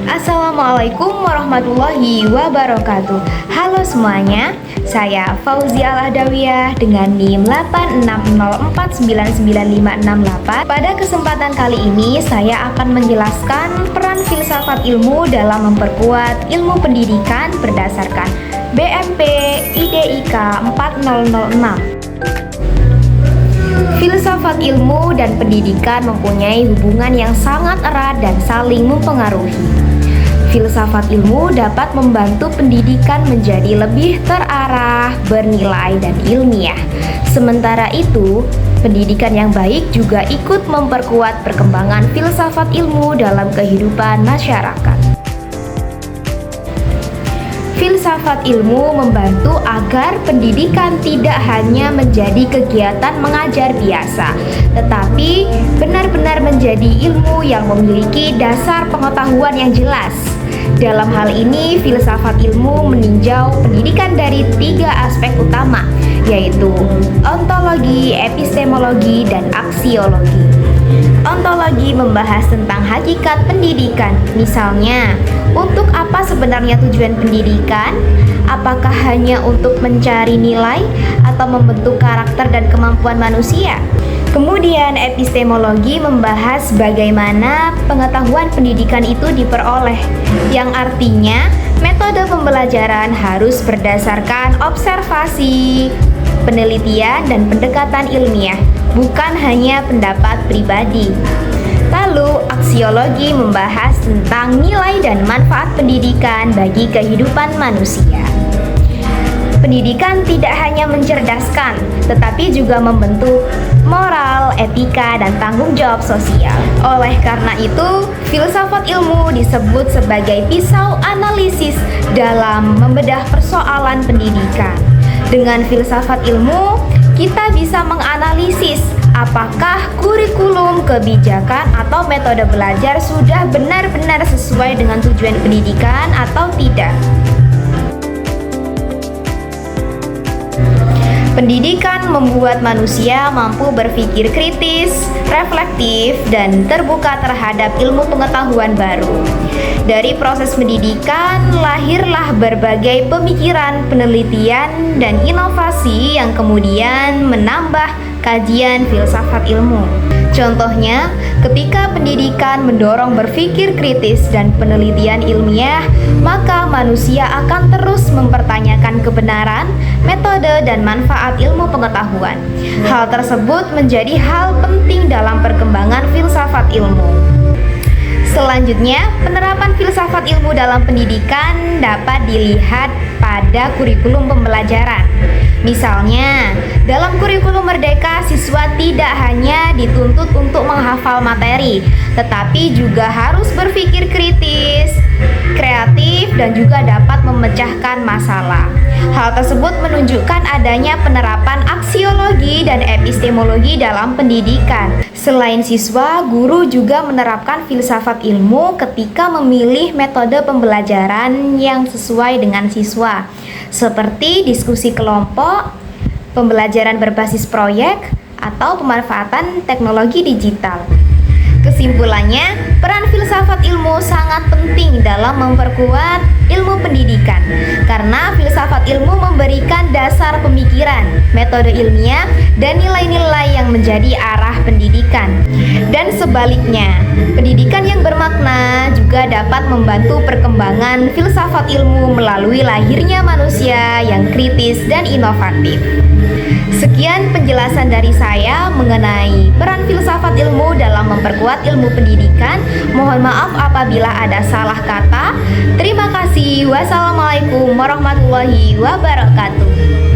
Assalamualaikum warahmatullahi wabarakatuh. Halo semuanya, saya Fauzia Al-Adawiyah dengan NIM 8604995568. Pada kesempatan kali ini saya akan menjelaskan peran filsafat ilmu dalam memperkuat ilmu pendidikan berdasarkan BMP IDIK 4006. Filsafat ilmu dan pendidikan mempunyai hubungan yang sangat erat dan saling mempengaruhi. Filsafat ilmu dapat membantu pendidikan menjadi lebih terarah, bernilai, dan ilmiah. Sementara itu, pendidikan yang baik juga ikut memperkuat perkembangan filsafat ilmu dalam kehidupan masyarakat. Filsafat ilmu membantu agar pendidikan tidak hanya menjadi kegiatan mengajar biasa, tetapi benar-benar menjadi ilmu yang memiliki dasar pengetahuan yang jelas. Dalam hal ini, filsafat ilmu meninjau pendidikan dari 3 aspek utama, yaitu ontologi, epistemologi, dan aksiologi. Ontologi membahas tentang hakikat pendidikan, misalnya, untuk apa sebenarnya tujuan pendidikan? Apakah hanya untuk mencari nilai atau membentuk karakter dan kemampuan manusia? Kemudian epistemologi membahas bagaimana pengetahuan pendidikan itu diperoleh, yang artinya metode pembelajaran harus berdasarkan observasi, penelitian, dan pendekatan ilmiah, bukan hanya pendapat pribadi. Lalu, aksiologi membahas tentang nilai dan manfaat pendidikan bagi kehidupan manusia. Pendidikan tidak hanya mencerdaskan, tetapi juga membentuk moral, etika, dan tanggung jawab sosial. Oleh karena itu, filsafat ilmu disebut sebagai pisau analisis dalam membedah persoalan pendidikan. Dengan filsafat ilmu, kita bisa menganalisis apakah kurikulum, kebijakan, atau metode belajar sudah benar-benar sesuai dengan tujuan pendidikan atau tidak. Pendidikan membuat manusia mampu berpikir kritis, reflektif, dan terbuka terhadap ilmu pengetahuan baru. Dari proses pendidikan, lahirlah berbagai pemikiran, penelitian, dan inovasi yang kemudian menambah kajian filsafat ilmu. Contohnya, ketika pendidikan mendorong berpikir kritis dan penelitian ilmiah, maka manusia akan terus mempertanyakan kebenaran, metode, dan manfaat ilmu pengetahuan. Hal tersebut menjadi hal penting dalam perkembangan filsafat ilmu. Selanjutnya, penerapan filsafat ilmu dalam pendidikan dapat dilihat pada kurikulum pembelajaran. Misalnya, dalam kurikulum Merdeka, siswa tidak hanya dituntut untuk menghafal materi, tetapi juga harus berpikir kritis, kreatif, dan juga dapat memecahkan masalah. Hal tersebut menunjukkan adanya penerapan aksiologi dan epistemologi dalam pendidikan. Selain siswa, guru juga menerapkan filsafat ilmu ketika memilih metode pembelajaran yang sesuai dengan siswa, seperti diskusi kelompok, pembelajaran berbasis proyek, atau pemanfaatan teknologi digital. Kesimpulannya, peran filsafat ilmu sangat penting dalam memperkuat ilmu pendidikan, karena filsafat ilmu memberikan dasar pemikiran, metode ilmiah, dan nilai-nilai yang menjadi arah pendidikan. Dan sebaliknya, pendidikan yang bermakna juga dapat membantu perkembangan filsafat ilmu melalui lahirnya manusia yang kritis dan inovatif. Sekian penjelasan dari saya mengenai peran filsafat ilmu dalam memperkuat ilmu pendidikan. Mohon maaf apabila ada salah kata. Terima kasih. Wassalamualaikum warahmatullahi wabarakatuh.